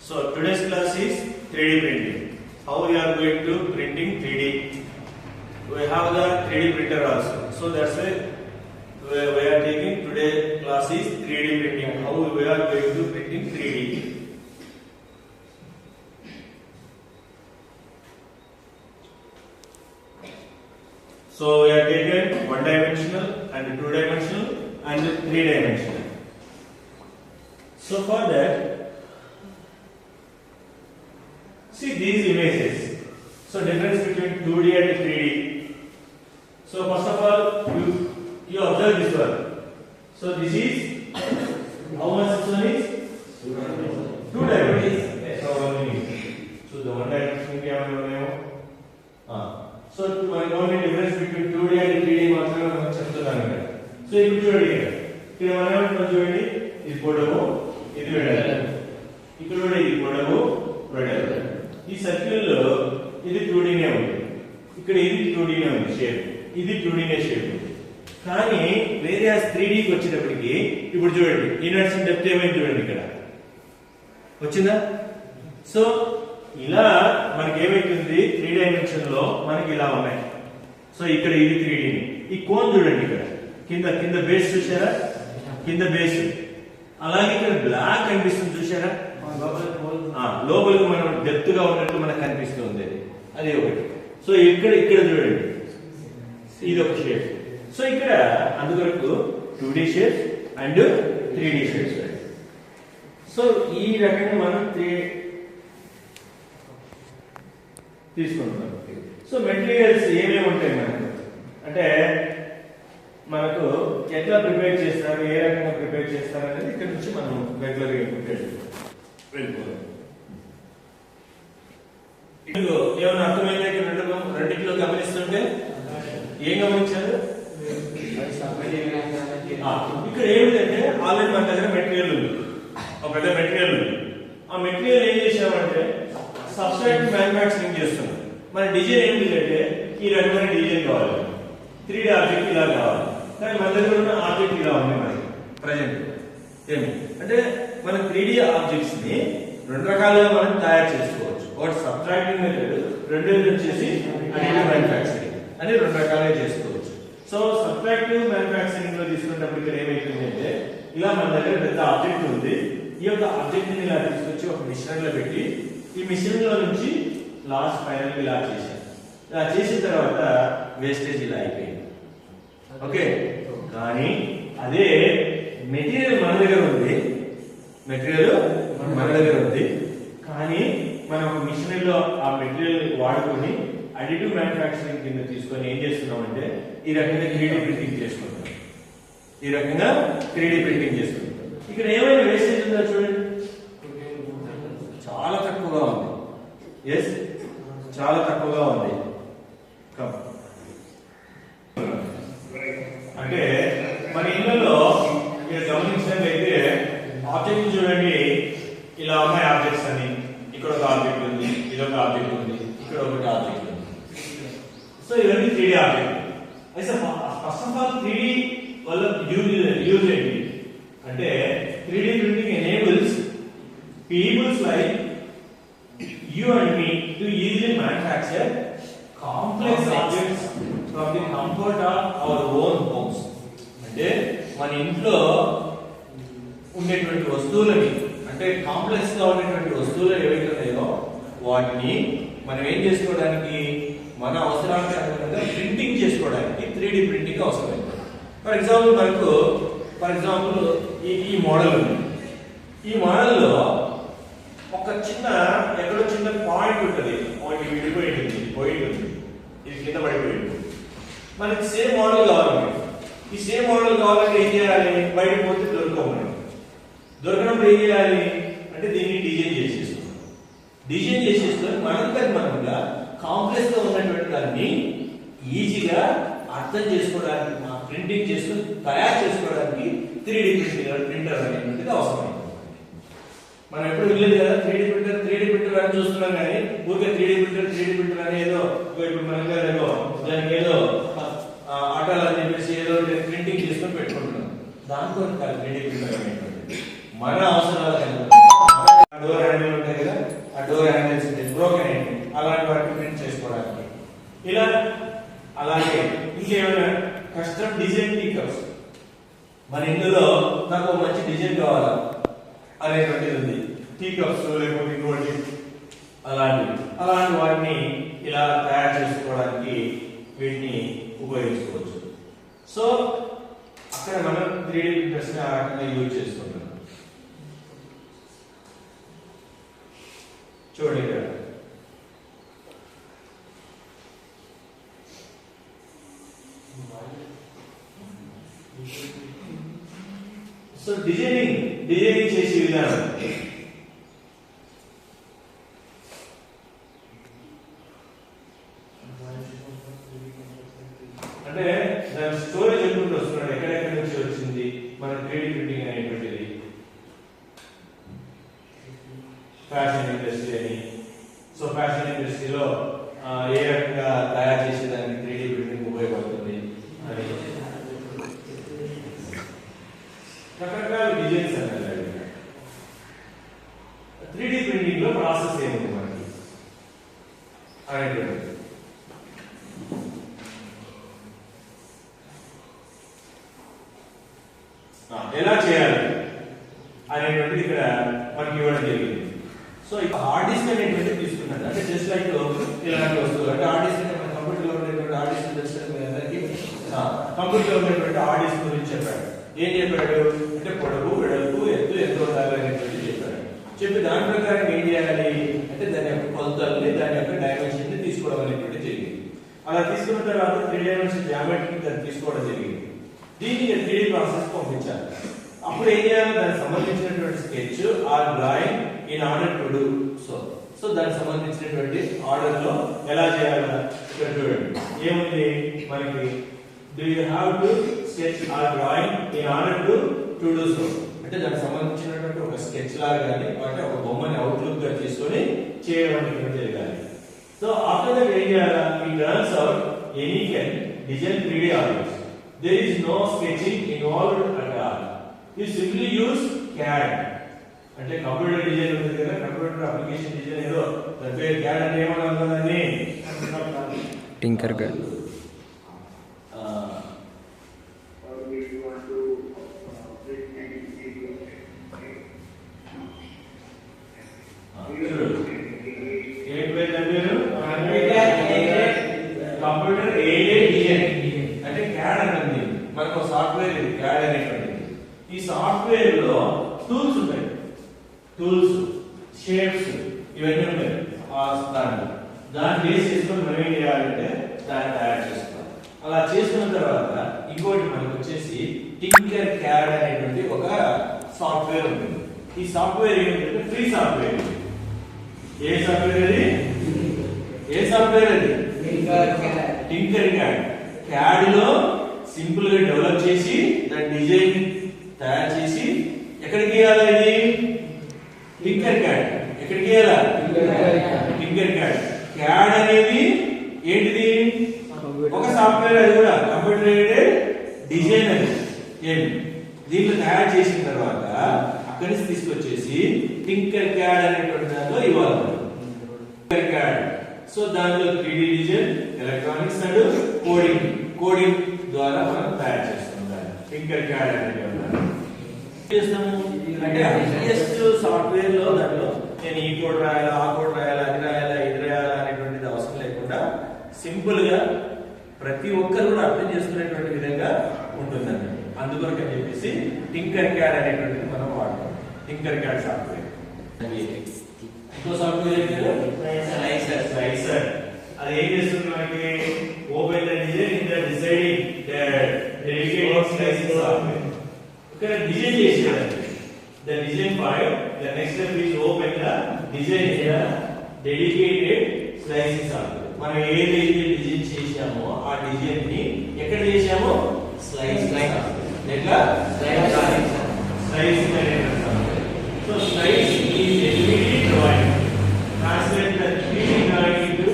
So today's class is 3D printing. How we are going to printing 3D? We have the 3D printer also. So that's why we are taking today class is 3D printing. How we are going to printing 3D? So we are taken one dimensional and two dimensional and three dimensional. So for that, see these images. So difference between 2D and 3D. So first of all, you observe this one. So this is how much this one is? 2 dimensions. So the one dimension so only difference between 2D and 3D మాత్రమే మనం చెప్తున్నాం ఇక్కడ. So ఇప్పుడు చూడండి ఇక్కడ మనం చూడండి ఇది పొడవు ఇది వెడల్పు. ఇక్కడ కూడా ఇది పొడవు వెడల్పు. ఈ సర్కిల్ లో ఇది 2D నే ఉంది. ఇక్కడ ఇది 2D నే ఉంది షేప్. ఇది 2D నే షేప్. కానీ వేరే 3D కి వచ్చేటప్పటికి ఇప్పుడు చూడండి ఇన్వర్షన్ డెప్త్ ఏమైంది చూడండి ఇక్కడ. వచ్చిందా? సో ఇలా మనకి ఏమైతుంది 3 డైమెన్షన్ లో మనకి ఇలా ఉన్నాయి. సో ఇక్కడ ఇది 3D ని. ఈ కోన్ చూడండి ఇక్కడ కింద బేస్ చూసారా? కింద బేస్. అలాగే ఇక్కడ బ్లాక్ కనిపిస్తుంది చూసారా? లోపలికి మనం డెప్త్ గా ఉన్నట్టు మనకు కనిపిస్తుంది అది ఒకటి. సో ఇక్కడ చూడండి ఇది ఒక షేప్. సో ఇక్కడ అందువరకు 2D shape and 3D shapes. So ఈ రకంగా మనం తీసుకుంటున్నాం. సో మెటీరియల్స్ ఏమేమి ఉంటాయి మనకు అంటే మనకు ఎట్లా ప్రిపేర్ చేస్తారు, ఏ రకంగా ప్రిపేర్ చేస్తారు అనేది ఇక్కడ నుంచి మనం రెగ్యులర్ గా వెళ్ళిపోతాం. ఏమైనా అర్థమైందా? రెండింటిలో గమనిస్తుంటే ఏం గమనించారు? ఇక్కడ ఏమిటంటే ఆల్రెడీ మన దగ్గర మెటీరియల్ ఉంది, ఒక పెద్ద మెటీరియల్ ఉంది. ఆ మెటీరియల్ ఏం చేసామంటే సబ్స్ట్రాక్ట్ మ్యానుఫ్యాక్చరింగ్ చేస్తున్నాం. మన డిజైన్ ఏంటి అంటే ఈ రకమైన డిజైన్ కావాలి, 3D ఆబ్జెక్ట్ ఇలా కావాలి. కానీ మన దగ్గర ఉన్న ఆబ్జెక్ట్ ఇలా ఉంది మనకి ప్రజెంట్. ఏమి అంటే మనం 3D ఆబ్జెక్ట్స్ ని రెండు రకాలుగా మనం తయారు చేసుకోవచ్చు. ఒకటి సబ్ట్రాక్టింగ్ మెథడ్, రెండోది వచ్చేసి అడిటివ్ మ్యానుఫ్యాక్చరింగ్ అని రెండు రకాలుగా చేసుకోవచ్చు. సో సబ్ట్రాక్టివ్ మ్యానుఫ్యాక్చరింగ్ లో తీసుకున్నప్పుడు ఇక్కడ ఏమైతుంది అంటే ఇలా మన దగ్గర పెద్ద ఆబ్జెక్ట్ ఉంది. ఈ యొక్క ఆబ్జెక్ట్ ని ఇలా తీసుకొచ్చి ఒక మిషన్ లో పెట్టి ఈ మిషన్ లో నుంచి లాస్ట్ ఫైనల్ ఇలా చేశాను. ఇలా చేసిన తర్వాత వేస్టేజ్ ఇలా అయిపోయింది. ఓకే, కానీ అదే మెటీరియల్ మన దగ్గర ఉంది, కానీ మనం ఒక మిషనరీ లో ఆ మెటీరియల్ వాడుకొని అడిటివ్ మ్యానుఫ్యాక్చరింగ్ కింద తీసుకొని ఏం చేస్తున్నామంటే ఈ రకంగా 3D ప్రింటింగ్ చేసుకుంటాం. ఇక్కడ ఏమైనా వేస్టేజ్ ఉందో చూడండి, చాలా తక్కువగా ఉంది. ఎస్, చాలా తక్కువగా ఉంది. అంటే మన ఇళ్లలో మీరు గమనించినట్లయితే ఆబ్జెక్ట్ చూడండి ఇలా ఉన్నాయి ఆబ్జెక్ట్స్ అని. ఇక్కడ ఒక ఆబ్జెక్ట్ ఉంది, ఇది ఒక ఆబ్జెక్ట్ ఉంది, ఇక్కడ ఒకటి ఆబ్జెక్ట్ ఉంది. సో ఇవన్నీ 3D ఆబ్జెక్ట్. అయితే ఫస్ట్ ఆఫ్ ఆల్ 3D వల్ల యూజ్ ఏంటి అంటే 3D printing enables people like you and me to easily manufacture complex objects from the comfort of our own homes. అంటే మన ఇంట్లో ఉండేటువంటి వస్తువులని అంటే కాంప్లెక్స్ గా ఉండేటువంటి వస్తువులు ఏవైతే ఉన్నాయో వాటిని మనం ఏం చేసుకోవడానికి మన అవసరానికి అనుగుణంగా ప్రింటింగ్ చేసుకోవడానికి 3D ప్రింటింగ్ అవసరమైంది. ఫర్ ఎగ్జాంపుల్ ఈ మోడల్ ఉంది. ఈ మోడల్లో ఒక ఎక్కడో చిన్న పాయింట్ ఉంటుంది, ఒకటి విడిపోయింది, ఇది కింద పడిపోయింది. మనకి సేమ్ మోడల్ కావాలి. ఈ సేమ్ మోడల్ కావాలంటే ఏం చేయాలి? బయట పోతే దొరకనప్పుడు ఏం చేయాలి అంటే దీన్ని డిజైన్ చేసేసుకొని మనంగా కాంప్లెక్స్ గా ఉన్నటువంటి దాన్ని ఈజీగా అర్థం చేసుకోవడానికి, ప్రింటింగ్ చేసుకుని తయారు చేసుకోవడానికి 3D ప్రింటర్ అనేటువంటిది అవసరమైంది. మనం ఎప్పుడు వెళ్ళలేదు కదా 3D ప్రింటర్ అని చూస్తున్నాం, కానీ ఊరికే 3D ప్రింటర్ అని ఏదో ఇప్పుడు మనకి దానికి ఏదో ఆటోలు అని చెప్పేసి ఏదో ప్రింటింగ్ చేసుకొని పెట్టుకుంటున్నాం. దాంతో 3D ప్రింటర్ అనేటువంటిది మన అవసరాలకు బ్రోకెన్ అయింది, అలాంటి వాటిని ప్రింట్ చేసుకోవడానికి. ఇలా అలాగే ఇంకేమైనా కస్టమ్ డిజైన్ టీ కప్స్, మన ఇందులో నాకు మంచి డిజైన్ కావాలా అనేటువంటిది ఉంది. టీ కప్స్ లేకపోతే ఇంకోటి అలాంటి వాటిని ఇలా తయారు చేసుకోవడానికి వీటిని ఉపయోగించుకోవచ్చు. సో అక్కడ మనం 3D ప్రింటర్స్ ని ఆ రకంగా యూజ్ చేసుకుంటాం. చూడండి ఇక్కడ సో డిజైనింగ్ చేసే విధానం అంటే దాని స్టోరేజ్ ఎప్పుడు వస్తున్నాడు, ఎక్కడెక్కడి నుంచి వచ్చింది మన 3D ప్రింటింగ్ అనేటువంటిది. ఫ్యాషన్ ఇండస్ట్రీ అని, సో ఫ్యాషన్ ఇండస్ట్రీలో ఏ రకంగా తయారు చేసేదానికి 3D ప్రింటింగ్ ఉపయోగపడుతుంది అని రకరకాల డిజైన్స్ అన్నారు. 3D ప్రింటింగ్ లో ప్రాసెస్ ఏముంది మనకి అనేటువంటిది. ఎలా చేయాలి అనేటువంటిది ఇక్కడ మనకి ఇవ్వడం జరిగింది. సో ఇక్కడ హార్డ్ డిస్క్ అనేటువంటి తీసుకున్నాడు. అంటే జస్ట్ లైక్ ఇలాంటి వస్తువులు, అంటే హార్డ్ డిస్క్ అంటే మన కంప్యూటర్ లో ఉండేటువంటి హార్డ్ డిస్క్ కంప్యూటర్ లో ఉండేటువంటి హార్డ్ డిస్క్ గురించి చెప్పాడు. ఏం చెప్పాడు అంటే పొడవు, వెడల్పు, ఎత్తు ఎంత ఉండాలి అనేటువంటి చెప్పాడు. చెప్పి దాని ప్రకారం ఏం చేయాలి అంటే దాని యొక్క కొలతల్ని, దాని యొక్క డైమెన్షన్ ని తీసుకోవడం అనేటువంటి జరిగింది. అలా తీసుకున్న తర్వాత 3 డైమెన్షన్ జామెట్రీ దాన్ని తీసుకోవడం జరిగింది. దీనికి 3D ప్రాసెస్ పంపించాలి. అప్పుడు ఏం చేయాలి, దానికి సంబంధించినటువంటి sketch or drawing in order to do so దానికి సంబంధించినటువంటి ఆర్డర్ లో ఎలా చేయాలి ఇక్కడ చూడండి. ఏముంది మనకి, do you have to sketch or drawing in order to do so, అంటే దానికి సంబంధించినటువంటి ఒక స్కెచ్ లాగా కానీ అంటే ఒక బొమ్మని అవుట్లుక్ గా తీసుకొని చేయడం అనేది జరగాలి. సో ఆఫ్టర్ దట్ ఏం చేయాలి, it turns out any can design 3D objects. There is no sketching involved at all. You simply use CAD. అంటే కంప్యూటర్ డిజైన్ ఉంది కదా, కంప్యూటర్ అప్లికేషన్ డిజైన్ ఏదో దాని పేరు CAD అంటే ఏమనుకుందని Tinkercad. Computer aided design అంటే CAD అనేది మనకు సాఫ్ట్వేర్ ఇది CAD అనేటువంటిది. ఈ సాఫ్ట్వేర్ లో టూల్స్ ఉంటాయి, టూల్స్, షేప్స్ ఇవన్నీ ఉంటాయి. దాన్ని బేస్ చేసుకొని మనం ఏం చేయాలంటే దాన్ని తయారు చేసుకోవాలి. అలా చేసుకున్న తర్వాత ఇంకోటి మనకు వచ్చేసి టింకర్ CAD అనేటువంటి ఒక సాఫ్ట్వేర్ ఉంటుంది. ఈ సాఫ్ట్వేర్ ఏంటంటే ఫ్రీ సాఫ్ట్వేర్. ఏ సాఫ్ట్వేర్ అది? ఏ సాఫ్ట్వేర్ అది? Tinker CAD. CAD లో సింపుల్ గా డెవలప్ చేసి దాని డిజైన్ తయారు చేసి ఎక్కడికి గీయాలి ఇది? Tinker CAD. ఎక్కడికి గీయాలా? Tinker CAD. CAD అనేది ఏంటిది? ఒక సాఫ్ట్వేర్, అది కూడా కంప్యూటర్ ఎయిడెడ్ డిజైన్. అది ఏమి దీంట్లో తయారు చేసిన తర్వాత అక్కడి నుంచి తీసుకొచ్చేసి టింకర్ CAD అనేటువంటి దాంట్లో ఇవ్వాలి. Tinker CAD. సో దాంట్లో 3D design, electronics and coding ద్వారా మనం తయారు చేస్తాం. టింకర్ CAD అనేది చేస్తాము అంటే హైయెస్ట్ సాఫ్ట్వేర్ లో దాంట్లో నేను ఈ కోడ్ రాయాలా, ఆ కోడ్ రాయాలా, అది రాయాలా, ఇది రాయాలా అనేటువంటిది అవసరం లేకుండా సింపుల్ గా ప్రతి ఒక్కరు కూడా అర్థం చేసుకునేటువంటి విధంగా ఉంటుందండి. అందుకొరకు అని చెప్పేసి టింకర్ CAD అనేటువంటిది మనం వాడతాం. Tinker CAD software. ఇంకో సాఫ్ట్వేర్ స్లైసర్. అది ఏం చేస్తుంది మనకి? Open the design in the deciding dedicated slicing software. ఇక్కడ డిజైన్ చేసేదాన్ని the design file, the next step is open the design in the dedicated slicing software. మనం ఏదైతే డిజైన్ చేశామో ఆ డిజైన్ ని ఎక్కడ చేశామో స్లైసింగ్ ఎట్లా స్లైసింగ్ అనేది. So slicing is elementary drawing. Translate the 3D drawing into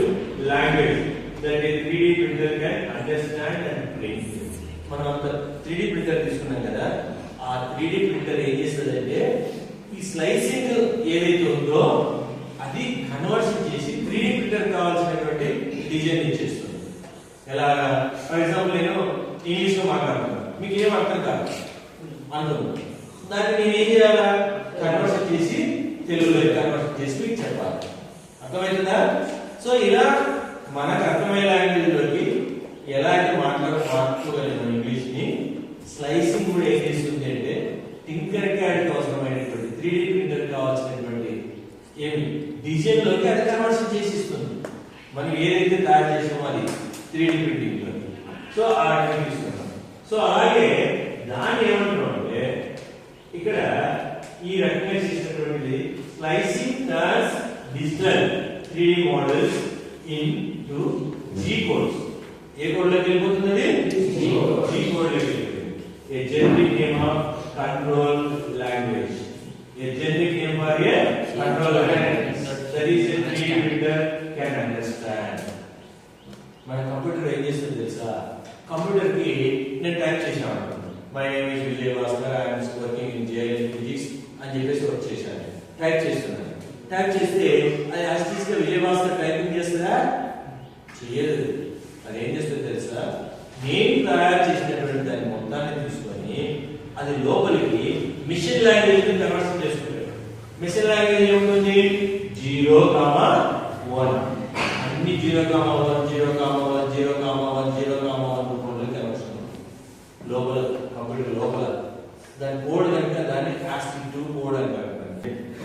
language that a 3D printer can understand and print. మనం అంత 3D printer తీసుకున్నాం కదా, ఆ 3D ప్రింటర్ ఏం చేస్తుందంటే ఈ స్లైసింగ్ ఏదైతే ఉందో అది కన్వర్షన్ చేసి 3D ప్రింటర్ కావాల్సినటువంటి డిజైన్ ఇచ్చేస్తుంది. ఎలాగా? ఫర్ ఎగ్జాంపుల్ నేను ఇంగ్లీష్ లో మాట్లాడుతున్నాను, మీకు ఏం అర్థం కాదు అనుకుంటున్నాను, దాన్ని నేను ఏం చేయాలా? కన్వర్షన్ చేసి తెలుగులో కన్వర్షన్ చేసి మీకు చెప్పాలి. అర్థమవుతుందా? సో ఇలా మనకు అర్థమయ్యే లాంగ్వేజ్ లోకి ఎలాంటి మార్చుకోగలిగిన ఇంగ్లీష్ ని స్లైసింగ్ కూడా ఏం చేస్తుంది అంటే టింకర్ క్యాడ్ అవసరమైనటువంటి 3D ప్రింటర్ కావాల్సినటువంటి ఏమి డిజైన్ లోకి అది కన్వర్షన్ చేసి ఇస్తుంది. మనం ఏదైతే తయారు చేసామో అది 3D ప్రింటింగ్ లో. సో ఆ రకంగా ఇస్తున్నాం. సో అలాగే దాన్ని ఏమంటున్నాం అంటే ఇక్కడ ఈ రకంగా చేసినటువంటిది slicing turns digital 3D models in to G codes. ఏ కోడ్ లోకి వెళ్ళిపోతుంది? G కోడ్ లోకి వెళ్ళిపోతుంది. A generic name of control language. A generic name for a control language that is a 3D printer can understand. మన computer ఏం చేస్తుంది తెలుసా? Computer కి నేను టైప్ చేశాను, my name is Vijay Bhaskar, I am working in JLN physics అని చెప్పేసి work చేశాను, టైప్ చేస్తున్నాను. టైప్ చేస్తే అది యాస్టిస్ గా విజయ్ భాస్కర్ టైపింగ్ చేస్తుందా? చేయదు. అది ఏం చేస్తుంది తెలుసా? నేను తయారు చేసినటువంటి దాన్ని మొత్తాన్ని తీసుకొని అది లోపలికి మిషన్ లాంగ్వేజ్ ని కన్వర్షన్ చేసుకుంటారు. మిషన్ లాంగ్వేజ్ ఏముంటుంది? 0,1 అన్ని 0,1 0,1 0,1 0,1 రూపంలో కన్వర్షన్ లోపల కంప్యూటర్ లోపల దాని కోడ్ కనుక దాన్ని ASCII2 కోడ్ అంటారు.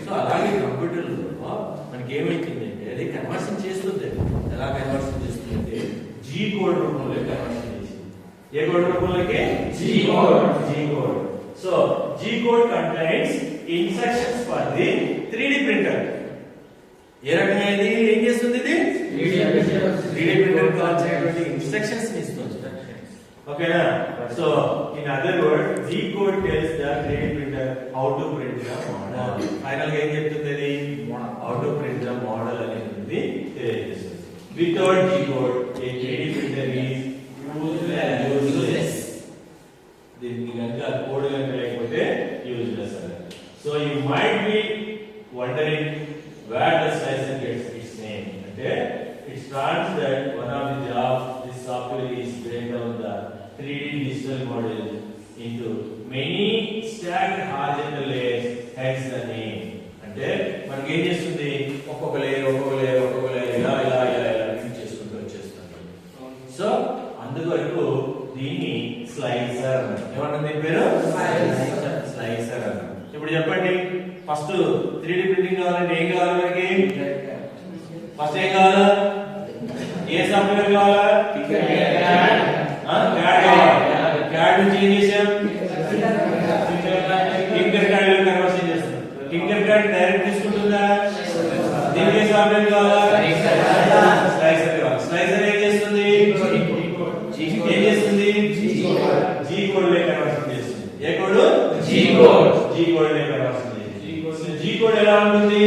సో అలాగే కంప్యూటర్ లో మనకి ఏమైతుందంటే అది కన్వర్షన్ చేస్తుంది. ఎలా కన్వర్షన్ చేస్తుందంటే G కోడ్ రూపంలో కన్వర్షన్ చేసింది. ఏ కోడ్ రూపంలోకి? G code. So G code contains instructions for the 3D printer. ఏ రకమైనది ఏం చేస్తుంది? ఇది 3D printer కావాల్సినటువంటి ఇన్స్ట్రక్షన్స్ ని ఇస్తుంది. ఓకేనా? So in other word G code tells the 3D printer how to print the model. Final గా ఏం చెప్తుంది? అది how to print the model అనేది తెలియజేస్తుంది. Without G code a 3D printer is useless. దీనికి కనుక కోడ్ కనుక లేకపోతే యూజ్లెస్ అన్నమాట. So you might be wondering where the slicer gets its name. అంటే it starts that one of the jobs this software is break down the 3D digital model into many stacked horizontal layers, hence the name. అంటే మనకి ఏం చేస్తుంది? ఒక్కొక్క layer ఇలా print చేసుకుంటూ వచ్చేస్తుంది. So అందువరకు దీన్ని స్లైసర్ ఏమంటుంది? పేరు స్లైసర్ అన్న. ఇప్పుడు చెప్పండి, ఫస్ట్ 3D ప్రింటింగ్ కావాలంటే ఏం కావాలి మనకి? ఫస్ట్ ఏం కావాలా? ఏ సాఫ్ట్వేర్ కావాలా? క్యాడ్ నుంచి ఏం చేసాం? టింకర్ క్యాడ్ లో కన్వర్షన్ చేస్తాం. టింకర్ క్యాడ్ డైరెక్ట్ తీసుకుంటుందా? దీనికి సాఫ్ట్వేర్ కావాలా? స్లైసర్ కావాలి. స్లైసర్ ఏం చేస్తుంది? ఏం చేస్తుంది? G కోడ్ లో కన్వర్షన్ చేస్తుంది. ఏ కోడ్? G కోడ్ లో కన్వర్షన్ చేస్తుంది. G కోడ్ ఎలా ఉంటుంది?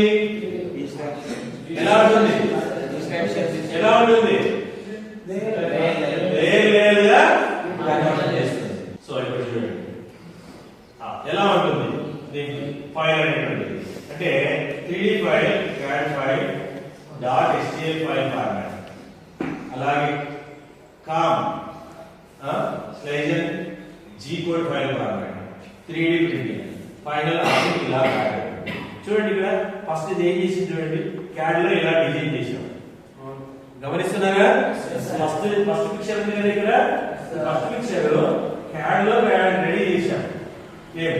లేయర్ గా కన్వర్షన్ చేస్తుంది. సో ఇప్పుడు చూడండి ఎలా ఉంటుంది దీనికి ఫైల్ అనేటువంటిది. అంటే 3D file, CAD file, .html file format, అలాగే CAM slicer G code file format, 3D printing, final object ఇలా తయారవుతుంది. చూడండి ఇక్కడ ఫస్ట్ ఇది ఏం చేసింది చూడండి, CAD లో ఇలా డిజైన్ చేసాం. గమనిస్తున్నారా? ఫస్ట్ పిక్చర్ ఉంది కదా ఇక్కడ, ఫస్ట్ పిక్చర్ CAD లో రెడీ చేసాం. ఏం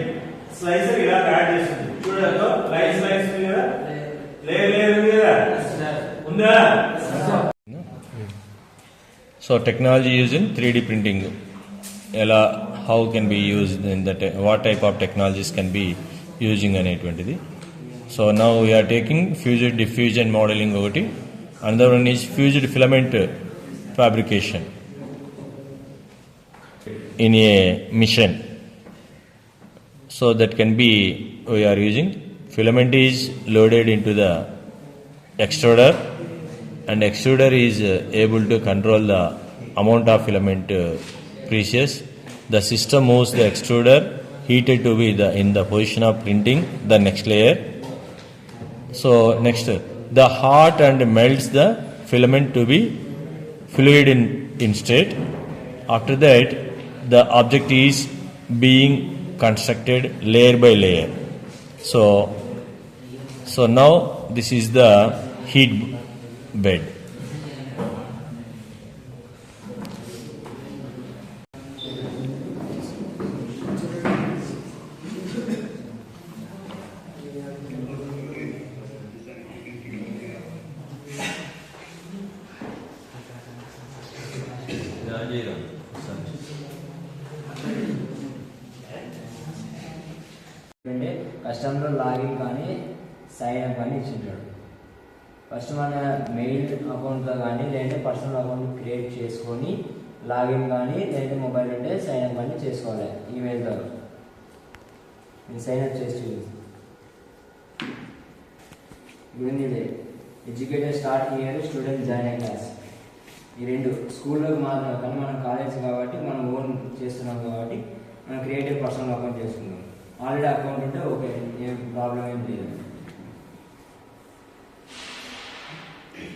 స్లైసర్ ఇలా తయారు చేస్తుంది. చూడండి లైన్స్ ఉంది కదా, లేయర్ ఉంది కదా, ఉందా? So technology used in 3D printing, how can be used in that? What type of technologies can be using అనేటువంటిది. So now we are taking fused diffusion modeling ఒకటి, another one is fused filament fabrication in a mission. So that can be, we are using filament is loaded into the extruder, and extruder is able to control the amount of filament precious. The system moves the extruder heated to be in the position of printing the next layer. So next the hot and melts the filament to be fluid in state. After that, the object is being constructed layer by layer. So now this is the heat bed. అంటే customer login కానీ sign up కానీ ఇచ్చింటాడు. First మన mail అకౌంట్లో కానీ లేదంటే personal account create చేసుకొని login కానీ లేదంటే మొబైల్ ఉంటే సైన్ అప్ కానీ చేసుకోవాలి ఈమెయిల్ ద్వారా. నేను సైన్ అప్ చేసి చూడండి. Educator start year, student join అయ్యే క్లాస్. ఈ రెండు స్కూల్లోకి మాత్రమే, కానీ మనం కాలేజ్ కాబట్టి మనం ఓన్ చేస్తున్నాం కాబట్టి మనం క్రియేటివ్ పర్సనల్ అకౌంట్ చేసుకున్నాం. ఆల్రెడీ అకౌంట్ ఉంటే ఓకే, ఏం ప్రాబ్లం ఏం లేదు.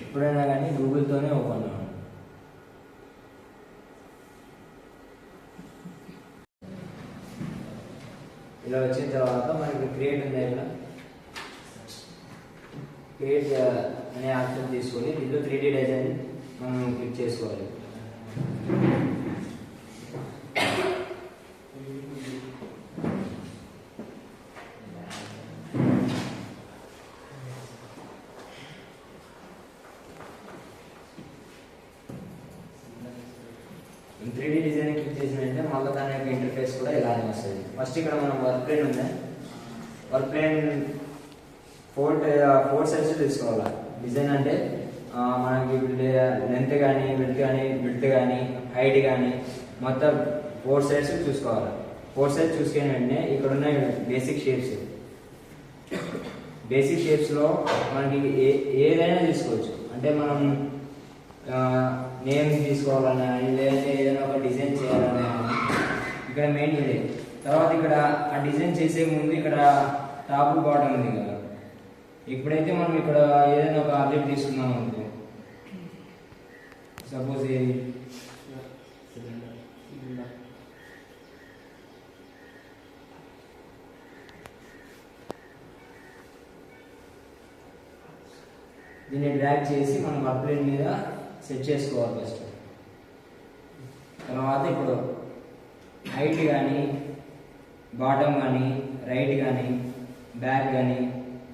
ఎప్పుడైనా కానీ గూగుల్తోనే ఓపెన్ అవ్వండి. ఇలా వచ్చిన తర్వాత మనకి క్రియేట్ ఉంది. ఇక్కడ క్రియేట్ అనే ఆప్షన్ తీసుకొని దీంట్లో 3D డిజైన్ మనం క్లిక్ చేసుకోవాలి. డిజైన్ క్లిక్ చేసినట్టే మళ్ళీ దాని యొక్క ఇంటర్ఫేస్ కూడా ఇలానే వస్తుంది. ఫస్ట్ ఇక్కడ మనం వర్క్ ప్లేన్ ఉంది. వర్క్ ప్లేన్ 4 సెట్స్ తీసుకోవాలి. డిజైన్ అంటే మనకి లెంత్ కానీ విడ్త్ కానీ హైట్ కానీ మొత్తం 4 సెట్స్ చూసుకోవాలి. 4 సెట్స్ చూసుకునే వెంటనే ఇక్కడ ఉన్న బేసిక్ షేప్స్. బేసిక్ షేప్స్లో మనకి ఏదైనా తీసుకోవచ్చు. అంటే మనం నేమ్ తీసుకోవాలన్నా లేదంటే ఏదైనా ఒక డిజైన్ చేయాలన్నా ఇక్కడ మెయిన్ ఇది. తర్వాత ఇక్కడ ఆ డిజైన్ చేసే ముందు ఇక్కడ టాప్ బాటమ్ ఉంది కదా. ఇప్పుడైతే మనం ఇక్కడ ఏదైనా ఒక ఆబ్జెక్ట్ తీసుకున్నాం అనుకో, సపోజ్ దీన్ని డ్రాగ్ చేసి మనం వర్క్ ప్లేన్ మీద సెట్ చేసుకోవాలి ఫస్ట్. తర్వాత ఇప్పుడు హైట్ కానీ బాటమ్ కానీ రైట్ కానీ బ్యాక్ కానీ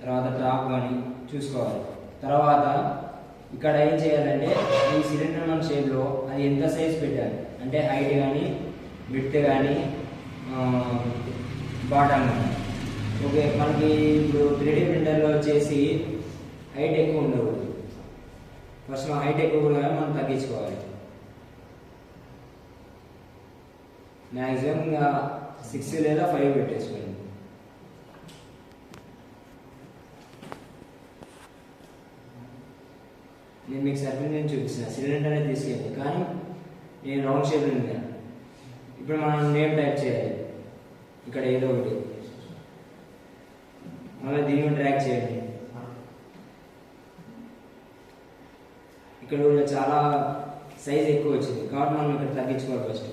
తర్వాత టాప్ కానీ చూసుకోవాలి. తర్వాత ఇక్కడ ఏం చేయాలంటే ఈ సిలిండర్ మన షేప్లో అది ఎంత సైజ్ పెట్టాలి అంటే హైట్ కానీ విడ్త్ కానీ బాటమ్ కానీ. ఓకే, మనకి ఇప్పుడు 3D ప్రింటర్లో వచ్చేసి హైట్ ఎక్కువ ఉండకూడదు. ఫస్ట్ హైట్ ఎక్కువ కూడా మనం తగ్గించుకోవాలి. మ్యాక్సిమం 6 లేదా 5 పెట్టేసుకోండి. నేను మీకు సర్కిల్ నుంచి చూపిస్తాను. సిలిండర్ అనేది తీసుకెళ్ళి కానీ నేను రౌండ్ షేప్లో ఉంది. ఇప్పుడు మనం నేమ్ టైప్ చేయాలి. ఇక్కడ ఏదో ఒకటి మళ్ళీ దీన్ని ట్రాక్ చేయండి. ఇక్కడ కూడా చాలా సైజ్ ఎక్కువ వచ్చింది కాబట్టి మనం ఇక్కడ తగ్గించుకోవాలి ఫస్ట్.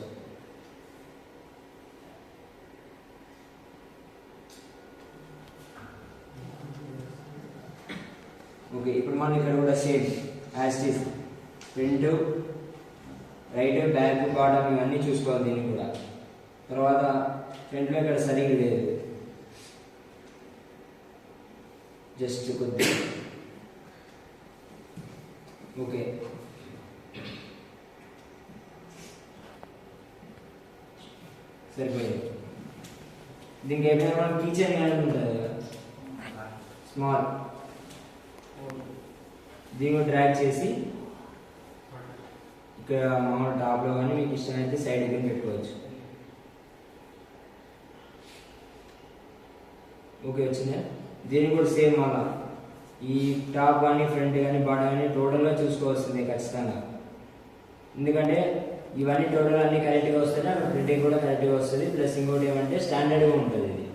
ఓకే, ఇప్పుడు మనం ఇక్కడ కూడా same as it print right back bottom ఇవన్నీ చూసుకోవాలి దీన్ని కూడా. తర్వాత ఫ్రంట్లో ఇక్కడ సరిగ్గా లేదు, జస్ట్ కొద్దిగా. ఓకే, సరిపోయింది. దీనికి ఏమైనా మనం కిచెన్ కానీ ఉంటుంది కదా స్మాల్, దీన్ని డ్రాగ్ చేసి ఇక్కడ మామూలు టాప్లో కానీ మీకు ఇష్టమైతే సైడ్ కానీ పెట్టుకోవచ్చు. ఓకే, వచ్చిందా? దీన్ని కూడా సేమ్ అలా ఈ టాప్ కానీ ఫ్రంట్ కానీ బాడీ కానీ టోటల్గా చూసుకోవాల్సిందే ఖచ్చితంగా. ఎందుకంటే ఇవన్నీ టోటల్ అన్నీ కరెక్ట్గా వస్తేనే ప్రింటింగ్ కూడా కరెక్ట్గా వస్తుంది. ప్లస్ ఇంకోటి ఏమంటే స్టాండర్డ్గా ఉంటుంది ఇది.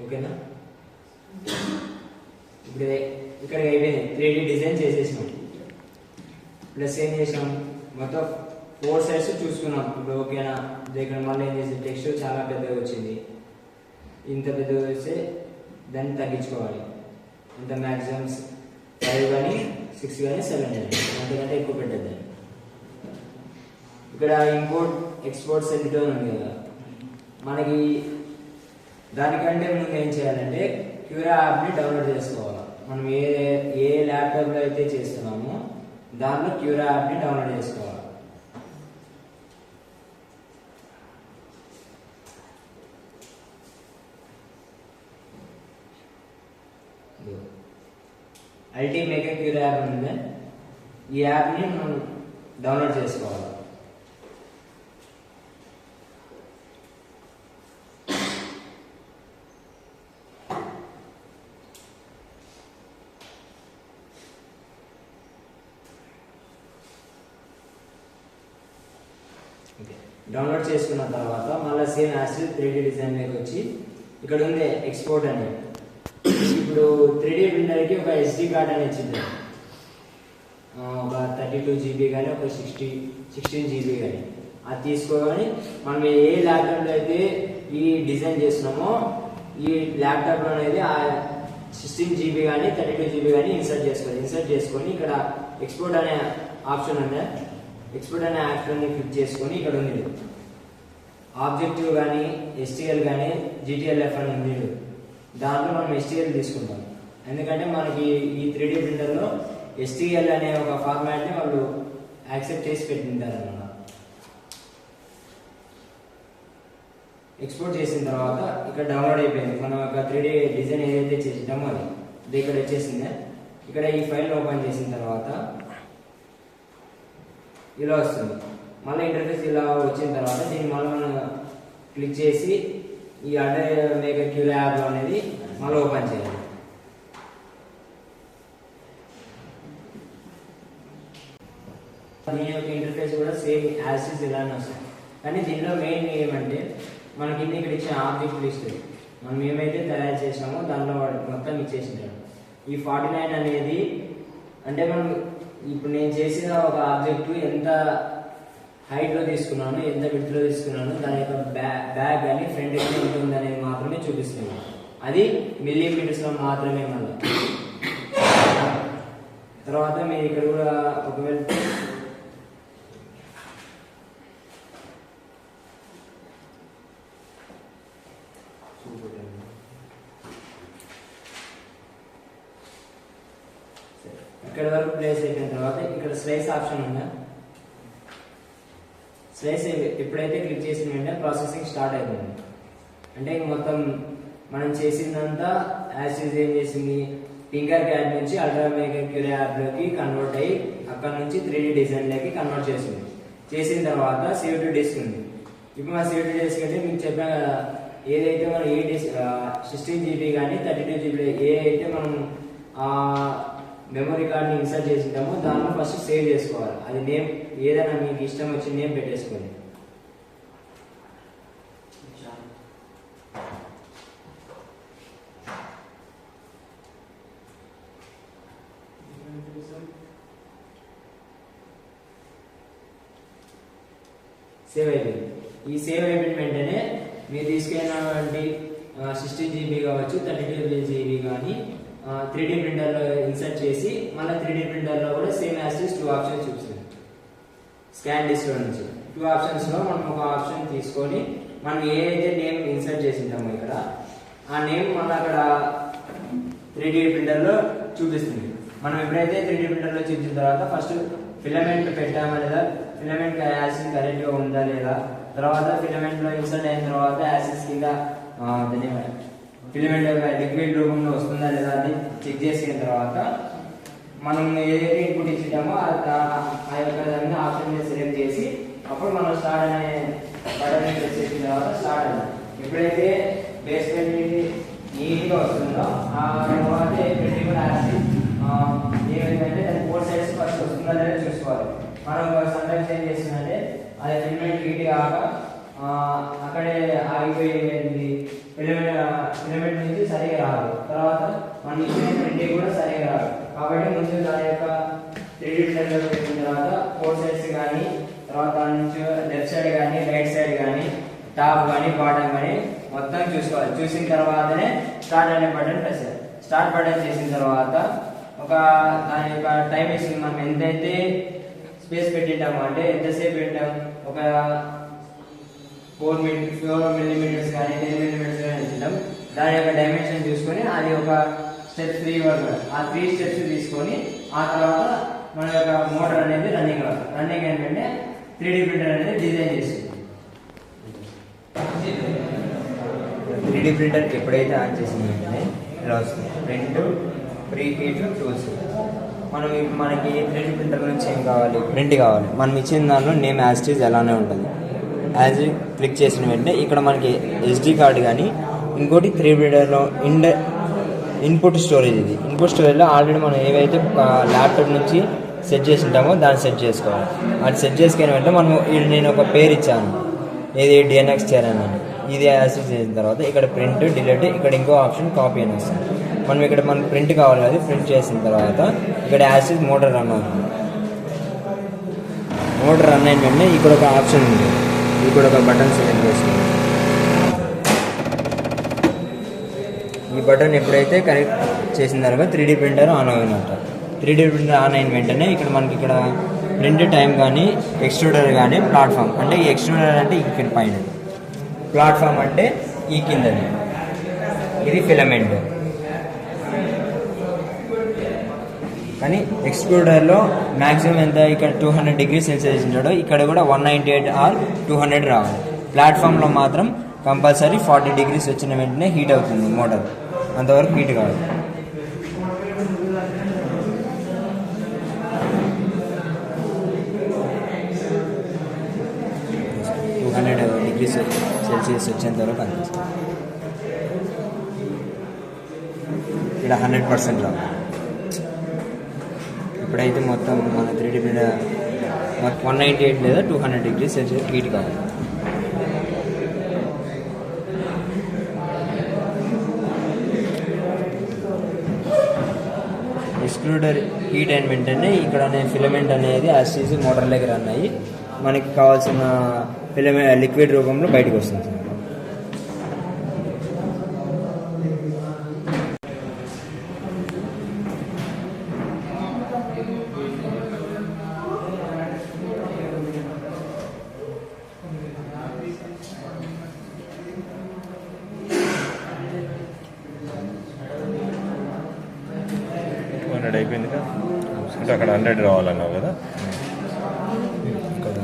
ఓకేనా? ఇప్పుడు ఇక్కడ అయిపోయింది, 3D డిజైన్ చేసేసినాం. ప్లస్ ఏం చేసినాం, మొత్తం 4 సైడ్స్ చూసుకున్నాం. ఇప్పుడు ఓకేనా? ఇక్కడ మళ్ళీ ఏం చేసి టెక్స్ట్ చాలా పెద్దగా వచ్చింది, ఇంత పెద్దగా వస్తే దాన్ని తగ్గించుకోవాలి. ఇంత మ్యాక్సిమం 5 కానీ 6 కానీ 7 కానీ, అంతకంటే ఎక్కువ పెట్టద్దు. ఇక్కడ ఇంపోర్ట్ ఎక్స్పోర్ట్స్ ఎడిటర్ ఉంది కదా, మనకి దానికంటే ముందు ఏం చేయాలంటే క్యూరా యాప్ని డౌన్లోడ్ చేసుకోవాలి. మనం ఏ ల్యాప్టాప్లో అయితే చేస్తున్నామో దాంట్లో క్యూరా యాప్ని డౌన్లోడ్ చేసుకోవాలి. అల్టీ మేకర్ క్యూరా యాప్ ఉంది, ఈ యాప్ని మనం డౌన్లోడ్ చేసుకోవాలి. డౌన్లోడ్ చేసుకున్న తర్వాత మళ్ళీ సేమ్ యాసిడ్ 3D డిజైన్ లోకి వచ్చి ఇక్కడ ఉంది ఎక్స్పోర్ట్ అని. ఇప్పుడు 3D ప్రింటర్కి ఒక SD కార్డ్ అని ఇచ్చింది, ఒక 32 GB కానీ ఒక 16 GB కానీ. అది తీసుకొని మనం ఏ ల్యాప్టాప్లో అయితే ఈ డిజైన్ చేస్తున్నామో ఈ ల్యాప్టాప్లో అనేది ఆ 16 GB కానీ 32 GB కానీ ఇన్సర్ట్ చేసుకొని ఇక్కడ ఎక్స్పోర్ట్ అనే ఆప్షన్ ఉంది. ఎక్స్పోర్ట్ అనే ఆప్షన్ని క్లిక్ చేసుకొని ఇక్కడ ఉంది ఆబ్జెక్టివ్ కానీ STL కానీ GTLF అని ఉంది. దాంట్లో మనం STL తీసుకుంటాం, ఎందుకంటే మనకి ఈ 3D ప్రింటర్లో STL అనే ఒక ఫార్మాట్ని వాళ్ళు యాక్సెప్ట్ చేసి పెట్టింటారు అన్నమాట. ఎక్స్పోర్ట్ చేసిన తర్వాత ఇక్కడ డౌన్లోడ్ అయిపోయింది. మనం ఒక 3D డిజైన్ ఏదైతే చేసామో అది ఇక్కడ వచ్చేసింది. ఇక్కడ ఈ ఫైల్ ఓపెన్ చేసిన తర్వాత ఇలా వస్తుంది. మళ్ళీ ఇంటర్ఫేస్ ఇలా వచ్చిన తర్వాత దీన్ని మళ్ళీ మనం క్లిక్ చేసి ఈ అల్టర్ మేకర్ క్యూరా యాప్ అనేది మళ్ళీ ఓపెన్ చేయాలి. దీని యొక్క ఇంటర్ఫేస్ కూడా సేమ్ యాజ్ ఇస్ ఇలానే వస్తుంది. కానీ దీనిలో మెయిన్ ఏమంటే మనకి ఇక్కడ ఇచ్చిన ఆబ్జెక్ట్ లిస్ట్ మనం ఏమైతే తయారు చేసామో దాంట్లో మొత్తం ఇచ్చేసింటాడు. ఈ 49 అనేది అంటే మనం ఇప్పుడు నేను చేసిన ఒక ఆబ్జెక్ట్ ఎంత హైట్లో తీసుకున్నాను, ఎంత విడ్త్లో తీసుకున్నాను, దాని యొక్క బ్యాక్ కానీ ఫ్రంట్ కానీ ఎంత ఉంది అనేది మాత్రమే చూపిస్తున్నాను. అది మిల్లీమీటర్స్లో మాత్రమే. మళ్ళీ తర్వాత మీరు ఇక్కడ కూడా ఒకవేళ ఇక్కడ వరకు ప్లేస్ అయిపోయిన తర్వాత ఇక్కడ స్లైస్ ఆప్షన్ ఉందా, స్లైస్ ఎప్పుడైతే క్లిక్ చేసిన వెంటనే ప్రాసెసింగ్ స్టార్ట్ అయిపోయింది. అంటే మొత్తం మనం చేసిందంతా యాజ్ యూజ్ ఏం చేసింది, టింకర్ క్యాడ్ నుంచి అల్ట్రా మేకర్ క్యూరా యాప్లోకి కన్వర్ట్ అయ్యి అక్కడ నుంచి 3D డిజైన్లోకి కన్వర్ట్ చేసింది. చేసిన తర్వాత సేవ్ టు డిస్క్ ఉంది. ఇప్పుడు మన సేవ్ టు డిస్క్ అంటే మీకు చెప్పాం కదా, ఏదైతే మనం 16 GB కానీ 32 GB ఏ అయితే మనం మెమరీ కార్డ్ని ఇన్సర్ట్ చేసింటామో దాంట్లో ఫస్ట్ సేవ్ చేసుకోవాలి. అది నేమ్ ఏదైనా మీకు ఇష్టం వచ్చి నేమ్ పెట్టేసుకోండి. సేవ్ అయిపోయింది. ఈ సేవ్ అయిపోయిన వెంటనే మీరు తీసుకెళ్ళినటువంటి 16 GB కావచ్చు 32 GB కానీ 3D ప్రింటర్లో ఇన్సర్ట్ చేసి మళ్ళీ 3D ప్రింటర్లో కూడా సేమ్ యాజ్ 2 ఆప్షన్స్ చూపిస్తుంది. స్కాన్ లిస్ట్లో నుంచి 2 ఆప్షన్స్లో మనం ఒక ఆప్షన్ తీసుకొని మనం ఏదైతే నేమ్ ఇన్సర్ట్ చేసింటామో ఇక్కడ ఆ నేమ్ మళ్ళీ అక్కడ 3D ప్రింటర్లో చూపిస్తుంది. మనం ఎప్పుడైతే 3D ప్రింటర్లో చూపించిన తర్వాత ఫస్ట్ ఫిలమెంట్ పెట్టామా లేదా, ఫిలమెంట్ యాసిడ్ కరెక్ట్గా ఉందా లేదా, తర్వాత ఫిలమెంట్లో ఇన్సర్ట్ అయిన తర్వాత యాసిడ్స్ కింద ఫిలమెంట్ లిక్విడ్ రూపంలో వస్తుందా లేదా అని చెక్ చేసిన తర్వాత మనం ఏదైతే ఇన్పుట్ ఇచ్చామో ఆ యొక్క దాన్ని ఆప్షన్ మీద సెలెక్ట్ చేసి అప్పుడు మనం స్టార్ట్ అనే బటన్ ప్రెస్ చేసిన తర్వాత స్టార్ట్ అయింది. ఎప్పుడైతే బేస్మెంట్ నీట్గా వస్తుందో ఆ తర్వాత కూడా యాసిడ్ ఏమైందంటే దాని 4 సైడ్స్ ఫస్ట్ వస్తుందా లేదా చూసుకోవాలి. మనం సమ్టైమ్స్ ఏం చేస్తుందంటే అది ఫిలమెంట్ హీట్ కాక అక్కడే ఆగిపోయింది, ఫిలమెంట్ నుంచి సరిగా రాదు. తర్వాత మన మిషన్ ప్రింటింగ్ కూడా సరిగా రాదు. కాబట్టి ముందు దాని యొక్క 3D ప్రింటర్లో పెట్టిన తర్వాత 4 సైడ్స్ కానీ, తర్వాత దాని నుంచి లెఫ్ట్ సైడ్ కానీ, రైట్ సైడ్ కానీ, టాప్ కానీ, బాటమ్ కానీ మొత్తం చూసుకోవాలి. చూసిన తర్వాతనే స్టార్ట్ అనే బటన్ ప్రెస్ చేయాలి. స్టార్ట్ బటన్ చేసిన తర్వాత దాని యొక్క టైం వేసింగ్ మనం ఎంతైతే స్పేస్ పెట్టింటాము అంటే ఎంతసేపు పెట్టాం, ఒక 4 మిల్లీమీటర్స్ కానీ 10 మిల్లీమీటర్స్ కానీ ఇచ్చాం. దాని యొక్క డైమెన్షన్ చూసుకొని అది ఒక స్టెప్ 3 వరకు ఆ 3 స్టెప్స్ తీసుకొని ఆ తర్వాత మన యొక్క మోటార్ అనేది రన్నింగ్ అవుతుంది. రన్నింగ్ ఏంటంటే 3D ప్రింటర్ అనేది డిజైన్ చేస్తుంది. 3D ప్రింటర్ ఎప్పుడైతే ఆన్ చేసిన వెంటనే ఇలా వస్తుంది ప్రింట్, ప్రీ హీట్, టూల్స్. మనకి 3D ప్రింటర్ నుంచి ఏం కావాలి, ప్రింట్ కావాలి. మనం ఇచ్చిన దానిలో నేమ్ యాజ్ ఇట్ ఈజ్ అలానే ఉంటుంది. యాజ్ క్లిక్ చేసిన వెంటనే ఇక్కడ మనకి SD కార్డు కానీ, ఇంకోటి 3D ప్రింటర్లో ఇన్పుట్ స్టోరేజ్. ఇది ఇన్పుట్ స్టోరేజ్లో ఆల్రెడీ మనం ఏవైతే ల్యాప్టాప్ నుంచి సెట్ చేసి ఉంటామో దాన్ని సెట్ చేసుకోవాలి. అది సెట్ చేసుకునే వెంటనే నేను ఒక పేరు ఇచ్చాను, ఏది DNX చేయాలని. ఇది యాక్సెస్ చేసిన తర్వాత ఇక్కడ ప్రింట్, డిలీట్, ఇక్కడ ఇంకో ఆప్షన్ కాపీ అని వస్తుంది. మనకి ప్రింట్ కావాలి కదా, ప్రింట్ చేసిన తర్వాత ఇక్కడ యాక్సెస్ మోటార్ రన్ అవుతుంది. మోటార్ రన్ అయిన వెంటనే ఇక్కడ ఒక ఆప్షన్ ఉంది, ఇక్కడ ఒక బటన్ సెలెక్ట్ చేసుకోవాలి. ఈ బటన్ ఎప్పుడైతే కనెక్ట్ చేసిన తర్వాత 3D ప్రింటర్ ఆన్ అయినట్టు. 3D ప్రింటర్ ఆన్ అయిన వెంటనే మనకి ఇక్కడ ప్రింట్ టైం కానీ, ఎక్స్ట్రూడర్ కానీ, ప్లాట్ఫామ్. అంటే ఈ ఎక్స్ట్రూడర్ అంటే ఇక్కడ పైన, ప్లాట్ఫామ్ అంటే ఈ కిందది. ఇది ఫిలమెంట్. కానీ ఎక్స్ట్రూడర్లో మ్యాక్సిమం ఎంత, ఇక్కడ 200 డిగ్రీ సెల్సియస్ ఉంటాడో ఇక్కడ కూడా 198 or 200 రావాలి. ప్లాట్ఫామ్లో మాత్రం కంపల్సరీ 40 డిగ్రీస్ వచ్చిన వెంటనే హీట్ అవుతుంది మోటార్, అంతవరకు హీట్ కావాలి. 200 డిగ్రీస్ సెల్సియస్ వచ్చేంత వరకు అనిపిస్తుంది. ఇక్కడ 100% రావాలి. ఇప్పుడైతే మొత్తం మన 3D ప్రింటర్ 198 లేదా 200 డిగ్రీస్ సెల్సియస్ హీట్ కావాలి. ఎక్స్ట్రూడర్ హీట్ అయిన వెంటనే ఇక్కడ ఫిలమెంట్ అనేది యాసిడ్ మోటార్ దగ్గర రన్ అయ్యి మనకి కావాల్సిన ఫిలమెంట్ లిక్విడ్ రూపంలో బయటకు వస్తుంది. అయిపోయింది కదా, అంటే అక్కడ 100 రావాలన్నావు కదా. ఇక్కడ